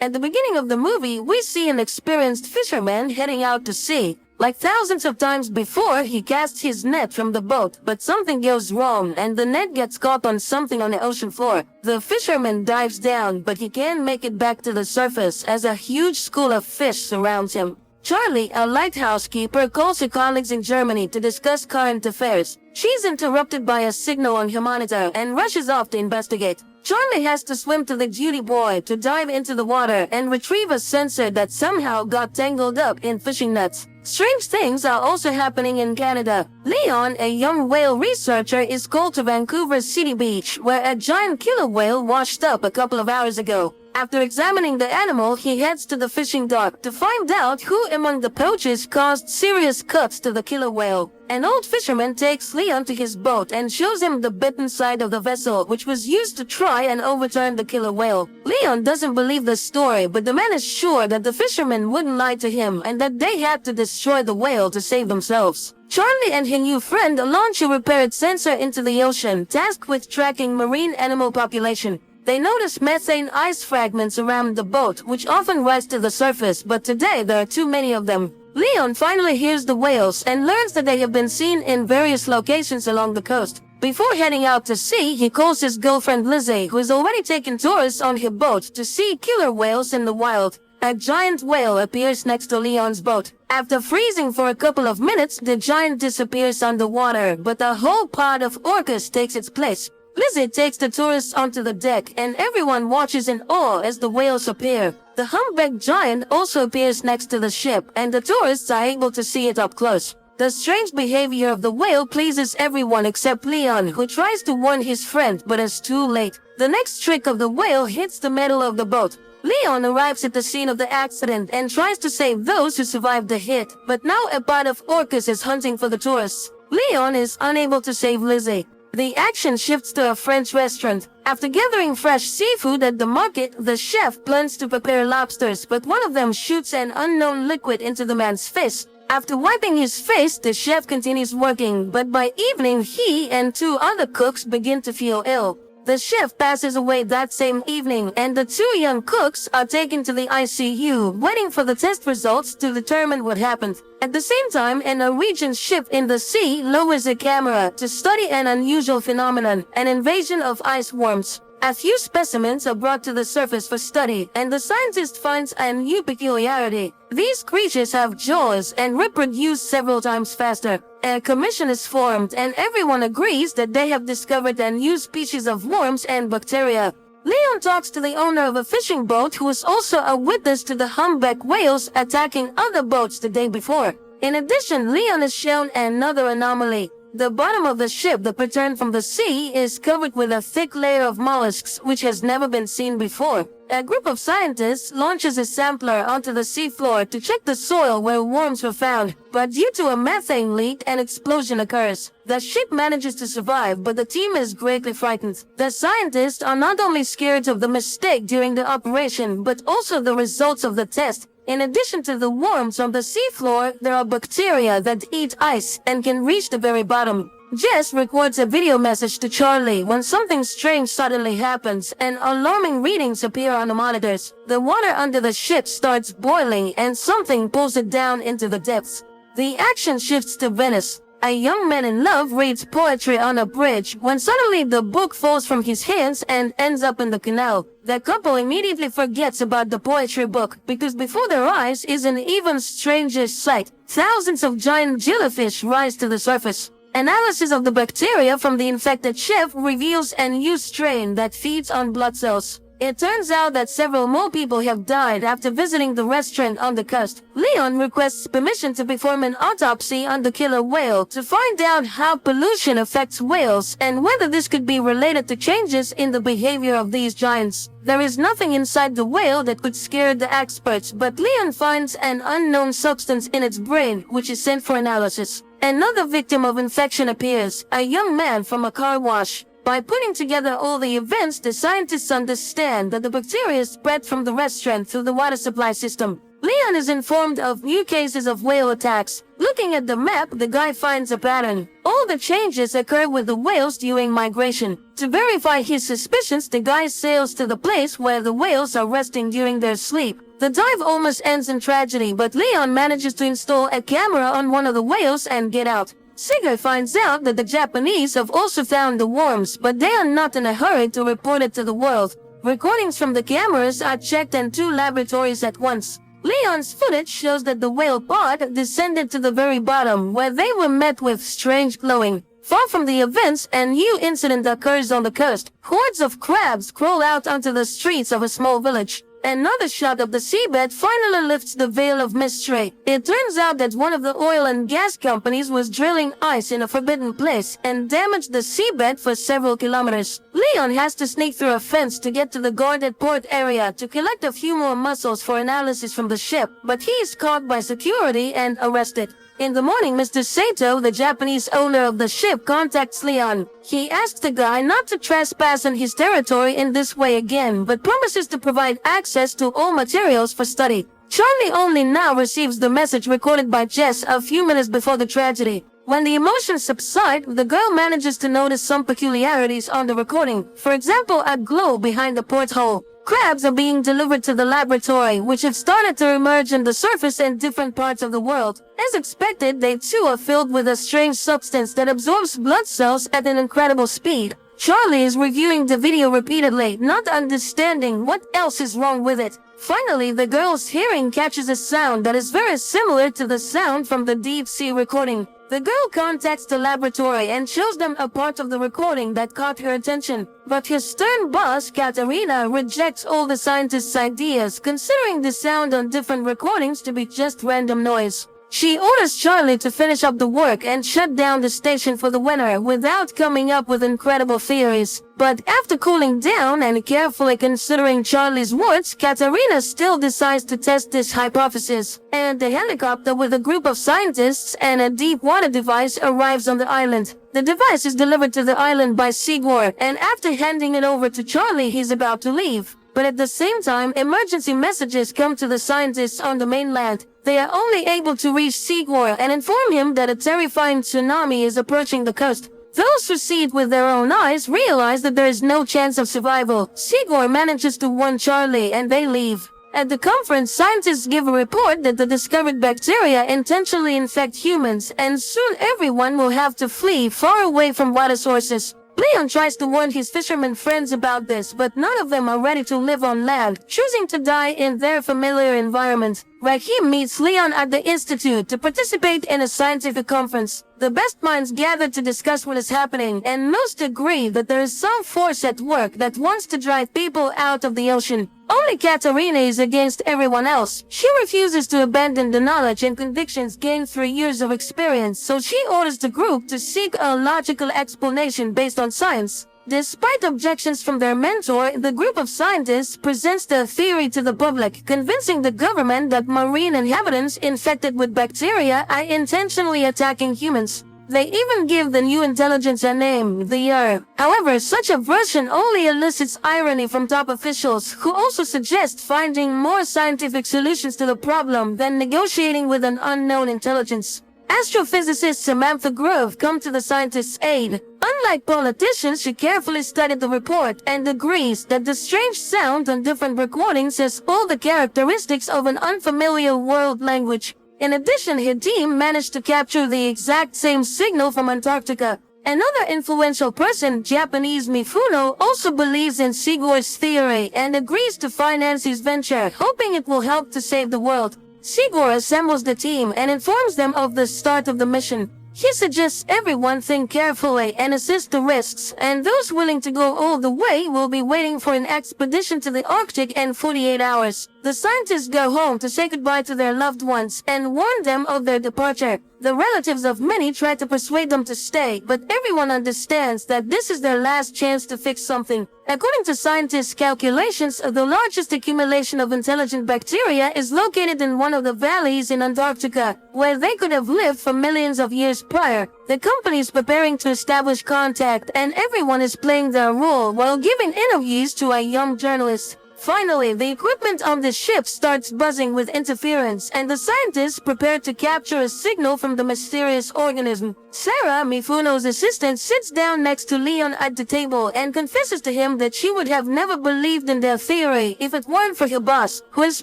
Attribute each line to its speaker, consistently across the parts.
Speaker 1: At the beginning of the movie, we see an experienced fisherman heading out to sea. Like thousands of times before, he casts his net from the boat, but something goes wrong and the net gets caught on something on the ocean floor. The fisherman dives down, but he can't make it back to the surface as a huge school of fish surrounds him. Charlie, a lighthouse keeper, calls her colleagues in Germany to discuss current affairs. She's interrupted by a signal on her monitor and rushes off to investigate. Charlie has to swim to the duty boy to dive into the water and retrieve a sensor that somehow got tangled up in fishing nets. Strange things are also happening in Canada. Leon, a young whale researcher, is called to Vancouver's City Beach, where a giant killer whale washed up a couple of hours ago. After examining the animal, he heads to the fishing dock to find out who among the poachers caused serious cuts to the killer whale. An old fisherman takes Leon to his boat and shows him the bitten side of the vessel, which was used to try and overturn the killer whale. Leon doesn't believe the story, but the man is sure that the fisherman wouldn't lie to him and that they had to destroy the whale to save themselves. Charlie and her new friend launch a repaired sensor into the ocean, tasked with tracking marine animal population. They notice methane ice fragments around the boat, which often rise to the surface, but today there are too many of them. Leon finally hears the whales and learns that they have been seen in various locations along the coast. Before heading out to sea, he calls his girlfriend Lizzie, who has already taken tourists on her boat to see killer whales in the wild. A giant whale appears next to Leon's boat. After freezing for a couple of minutes, the giant disappears underwater, but a whole pod of orcas takes its place. Lizzie takes the tourists onto the deck, and everyone watches in awe as the whales appear. The humpback giant also appears next to the ship, and the tourists are able to see it up close. The strange behavior of the whale pleases everyone except Leon, who tries to warn his friend but is too late. The next trick of the whale hits the metal of the boat. Leon arrives at the scene of the accident and tries to save those who survived the hit, but now a pod of orcas is hunting for the tourists. Leon is unable to save Lizzie. The action shifts to a French restaurant. After gathering fresh seafood at the market, the chef plans to prepare lobsters, but one of them shoots an unknown liquid into the man's face. After wiping his face, the chef continues working, but by evening he and two other cooks begin to feel ill. The chef passes away that same evening, and the two young cooks are taken to the ICU, waiting for the test results to determine what happened. At the same time, a Norwegian ship in the sea lowers a camera to study an unusual phenomenon, an invasion of ice worms. A few specimens are brought to the surface for study, and the scientist finds a new peculiarity. These creatures have jaws and reproduce several times faster. A commission is formed, and everyone agrees that they have discovered a new species of worms and bacteria. Leon talks to the owner of a fishing boat, who is also a witness to the humpback whales attacking other boats the day before. In addition, Leon is shown another anomaly. The bottom of the ship that returned from the sea is covered with a thick layer of mollusks, which has never been seen before. A group of scientists launches a sampler onto the seafloor to check the soil where worms were found, but due to a methane leak, an explosion occurs. The ship manages to survive, but the team is greatly frightened. The scientists are not only scared of the mistake during the operation, but also the results of the test. In addition to the worms on the seafloor, there are bacteria that eat ice and can reach the very bottom. Jess records a video message to Charlie when something strange suddenly happens and alarming readings appear on the monitors. The water under the ship starts boiling and something pulls it down into the depths. The action shifts to Venice. A young man in love reads poetry on a bridge when suddenly the book falls from his hands and ends up in the canal. The couple immediately forgets about the poetry book because before their eyes is an even stranger sight. Thousands of giant jellyfish rise to the surface. Analysis of the bacteria from the infected ship reveals a new strain that feeds on blood cells. It turns out that several more people have died after visiting the restaurant on the coast. Leon requests permission to perform an autopsy on the killer whale to find out how pollution affects whales and whether this could be related to changes in the behavior of these giants. There is nothing inside the whale that could scare the experts, but Leon finds an unknown substance in its brain, which is sent for analysis. Another victim of infection appears, a young man from a car wash. By putting together all the events, the scientists understand that the bacteria spread from the restaurant through the water supply system. Leon is informed of new cases of whale attacks. Looking at the map, the guy finds a pattern. All the changes occur with the whales during migration. To verify his suspicions, the guy sails to the place where the whales are resting during their sleep. The dive almost ends in tragedy, but Leon manages to install a camera on one of the whales and get out. Sigur finds out that the Japanese have also found the worms, but they are not in a hurry to report it to the world. Recordings from the cameras are checked in 2 laboratories at once. Leon's footage shows that the whale pod descended to the very bottom, where they were met with strange glowing. Far from the events, a new incident occurs on the coast. Hordes of crabs crawl out onto the streets of a small village. Another shot of the seabed finally lifts the veil of mystery. It turns out that one of the oil and gas companies was drilling ice in a forbidden place and damaged the seabed for several kilometers. Leon has to sneak through a fence to get to the guarded port area to collect a few more mussels for analysis from the ship, but he is caught by security and arrested. In the morning, Mr. Sato, the Japanese owner of the ship, contacts Leon. He asks the guy not to trespass on his territory in this way again, but promises to provide access to all materials for study. Charlie only now receives the message recorded by Jess a few minutes before the tragedy. When the emotions subside, the girl manages to notice some peculiarities on the recording. For example, a glow behind the porthole. Crabs are being delivered to the laboratory, which have started to emerge on the surface in different parts of the world. As expected, they too are filled with a strange substance that absorbs blood cells at an incredible speed. Charlie is reviewing the video repeatedly, not understanding what else is wrong with it. Finally, the girl's hearing catches a sound that is very similar to the sound from the deep sea recording. The girl contacts the laboratory and shows them a part of the recording that caught her attention. But his stern boss, Katarina, rejects all the scientists' ideas, considering the sound on different recordings to be just random noise. She orders Charlie to finish up the work and shut down the station for the winter without coming up with incredible theories. But after cooling down and carefully considering Charlie's words, Katarina still decides to test this hypothesis. And a helicopter with a group of scientists and a deep water device arrives on the island. The device is delivered to the island by Sigur, and after handing it over to Charlie, he's about to leave. But at the same time, emergency messages come to the scientists on the mainland. They are only able to reach Sigur and inform him that a terrifying tsunami is approaching the coast. Those who see it with their own eyes realize that there is no chance of survival. Sigur manages to warn Charlie and they leave. At the conference, scientists give a report that the discovered bacteria intentionally infect humans, and soon everyone will have to flee far away from water sources. Leon tries to warn his fishermen friends about this, but none of them are ready to live on land, choosing to die in their familiar environment. Rahim meets Leon at the Institute to participate in a scientific conference. The best minds gather to discuss what is happening, and most agree that there is some force at work that wants to drive people out of the ocean. Only Katarina is against everyone else. She refuses to abandon the knowledge and convictions gained through years of experience, so she orders the group to seek a logical explanation based on science. Despite objections from their mentor, the group of scientists presents their theory to the public, convincing the government that marine inhabitants infected with bacteria are intentionally attacking humans. They even give the new intelligence a name, the Year. However, such a version only elicits irony from top officials, who also suggest finding more scientific solutions to the problem than negotiating with an unknown intelligence. Astrophysicist Samantha Grove comes to the scientists' aid. Unlike politicians, she carefully studied the report and agrees that the strange sound on different recordings has all the characteristics of an unfamiliar world language. In addition, her team managed to capture the exact same signal from Antarctica. Another influential person, Japanese Mifuno, also believes in Sigur's theory and agrees to finance his venture, hoping it will help to save the world. Sigur assembles the team and informs them of the start of the mission. He suggests everyone think carefully and assess the risks, and those willing to go all the way will be waiting for an expedition to the Arctic in 48 hours. The scientists go home to say goodbye to their loved ones and warn them of their departure. The relatives of many try to persuade them to stay, but everyone understands that this is their last chance to fix something. According to scientists' calculations, the largest accumulation of intelligent bacteria is located in one of the valleys in Antarctica, where they could have lived for millions of years prior. The company is preparing to establish contact, and everyone is playing their role while giving interviews to a young journalist. Finally, the equipment on the ship starts buzzing with interference, and the scientists prepare to capture a signal from the mysterious organism. Sarah, Mifuno's assistant, sits down next to Leon at the table and confesses to him that she would have never believed in their theory if it weren't for her boss, who has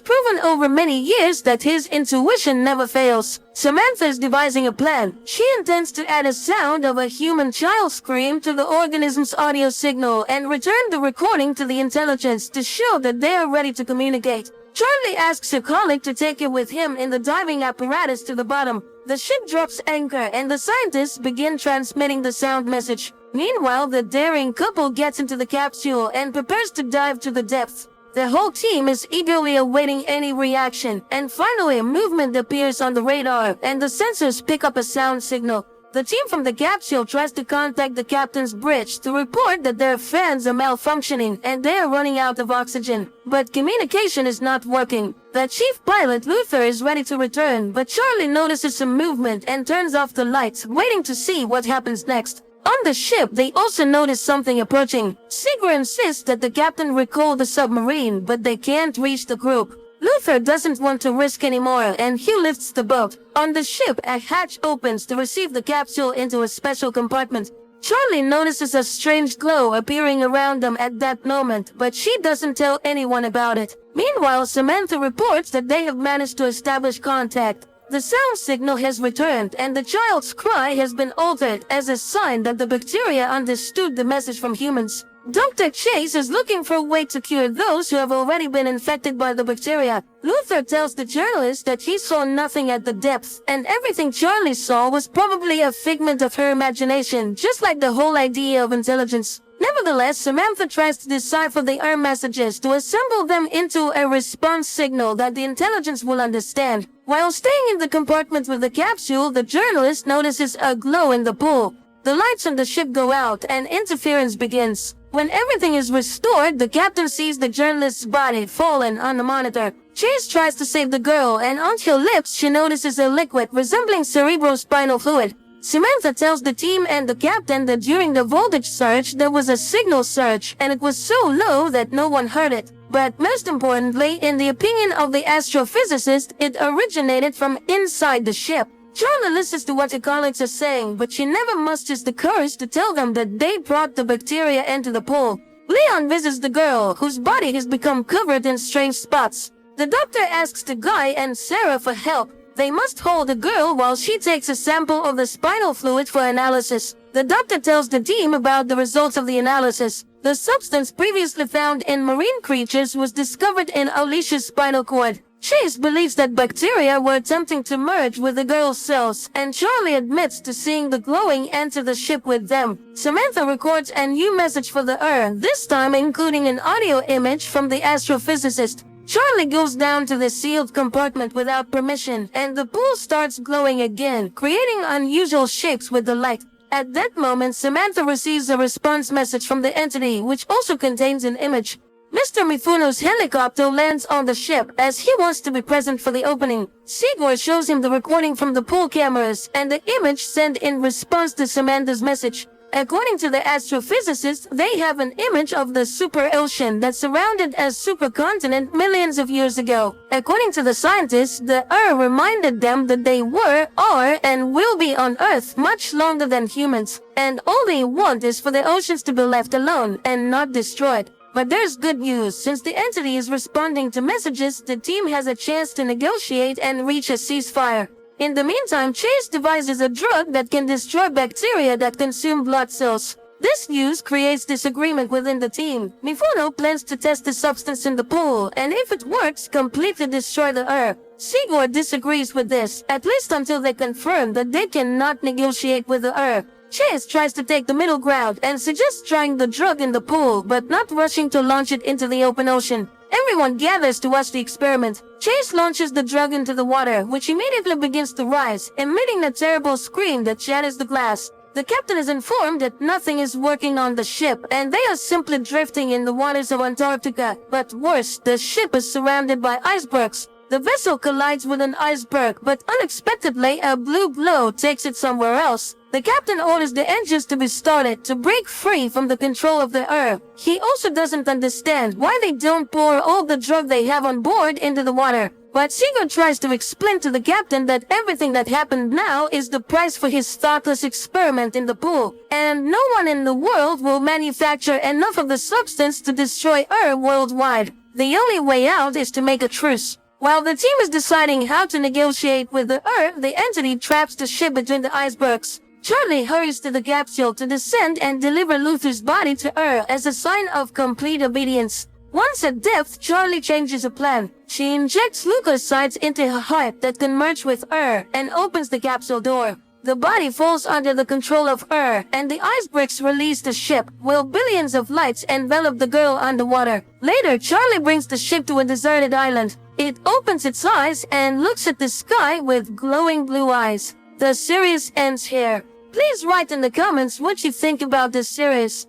Speaker 1: proven over many years that his intuition never fails. Samantha is devising a plan. She intends to add a sound of a human child scream to the organism's audio signal and return the recording to the intelligence to show that they are ready to communicate. Charlie asks her colleague to take her with him in the diving apparatus to the bottom. The ship drops anchor and the scientists begin transmitting the sound message. Meanwhile, the daring couple gets into the capsule and prepares to dive to the depths. The whole team is eagerly awaiting any reaction, and finally a movement appears on the radar, and the sensors pick up a sound signal. The team from the capsule tries to contact the captain's bridge to report that their fans are malfunctioning and they are running out of oxygen. But communication is not working. The chief pilot, Luther, is ready to return, but Charlie notices some movement and turns off the lights, waiting to see what happens next. On the ship, they also notice something approaching. Sigurd insists that the captain recall the submarine, but they can't reach the group. Luther doesn't want to risk anymore, and he lifts the boat. On the ship, a hatch opens to receive the capsule into a special compartment. Charlie notices a strange glow appearing around them at that moment, but she doesn't tell anyone about it. Meanwhile, Samantha reports that they have managed to establish contact. The sound signal has returned, and the child's cry has been altered as a sign that the bacteria understood the message from humans. Dr. Chase is looking for a way to cure those who have already been infected by the bacteria. Luther tells the journalist that he saw nothing at the depths, and everything Charlie saw was probably a figment of her imagination, just like the whole idea of intelligence. Nevertheless, Samantha tries to decipher the air messages to assemble them into a response signal that the intelligence will understand. While staying in the compartment with the capsule, the journalist notices a glow in the pool. The lights on the ship go out and interference begins. When everything is restored, the captain sees the journalist's body fallen on the monitor. Chase tries to save the girl, and on her lips she notices a liquid resembling cerebrospinal fluid. Samantha tells the team and the captain that during the voltage surge there was a signal surge, and it was so low that no one heard it. But most importantly, in the opinion of the astrophysicist, it originated from inside the ship. Charlie listens to what her colleagues are saying, but she never musters the courage to tell them that they brought the bacteria into the pool. Leon visits the girl, whose body has become covered in strange spots. The doctor asks the guy and Sarah for help. They must hold the girl while she takes a sample of the spinal fluid for analysis. The doctor tells the team about the results of the analysis. The substance previously found in marine creatures was discovered in Alicia's spinal cord. Chase believes that bacteria were attempting to merge with the girl's cells, and Charlie admits to seeing the glowing enter the ship with them. Samantha records a new message for the Earth, this time including an audio image from the astrophysicist. Charlie goes down to the sealed compartment without permission, and the pool starts glowing again, creating unusual shapes with the light. At that moment, Samantha receives a response message from the entity, which also contains an image. Mr. Mifuno's helicopter lands on the ship as he wants to be present for the opening. Sigurd shows him the recording from the pool cameras and the image sent in response to Samantha's message. According to the astrophysicists, they have an image of the super ocean that surrounded a supercontinent millions of years ago. According to the scientists, the Earth reminded them that they were, are, and will be on Earth much longer than humans, and all they want is for the oceans to be left alone and not destroyed. But there's good news. Since the entity is responding to messages, the team has a chance to negotiate and reach a ceasefire. In the meantime, Chase devises a drug that can destroy bacteria that consume blood cells. This news creates disagreement within the team. Mifuno plans to test the substance in the pool, and if it works, completely destroy the Earth. Sigurd disagrees with this, at least until they confirm that they cannot negotiate with the Earth. Chase tries to take the middle ground and suggests trying the drug in the pool, but not rushing to launch it into the open ocean. Everyone gathers to watch the experiment. Chase launches the drug into the water, which immediately begins to rise, emitting a terrible scream that shatters the glass. The captain is informed that nothing is working on the ship, and they are simply drifting in the waters of Antarctica. But worse, the ship is surrounded by icebergs. The vessel collides with an iceberg, but unexpectedly a blue glow takes it somewhere else. The captain orders the engines to be started to break free from the control of the Earth. He also doesn't understand why they don't pour all the drug they have on board into the water. But Sigurd tries to explain to the captain that everything that happened now is the price for his thoughtless experiment in the pool, and no one in the world will manufacture enough of the substance to destroy Earth worldwide. The only way out is to make a truce. While the team is deciding how to negotiate with the Earth, the entity traps the ship between the icebergs. Charlie hurries to the capsule to descend and deliver Luther's body to Earth as a sign of complete obedience. Once at depth, Charlie changes a plan. She injects leukocytes into her heart that can merge with Earth and opens the capsule door. The body falls under the control of Earth, and the icebergs release the ship, while billions of lights envelop the girl underwater. Later, Charlie brings the ship to a deserted island. It opens its eyes and looks at the sky with glowing blue eyes. The series ends here. Please write in the comments what you think about this series.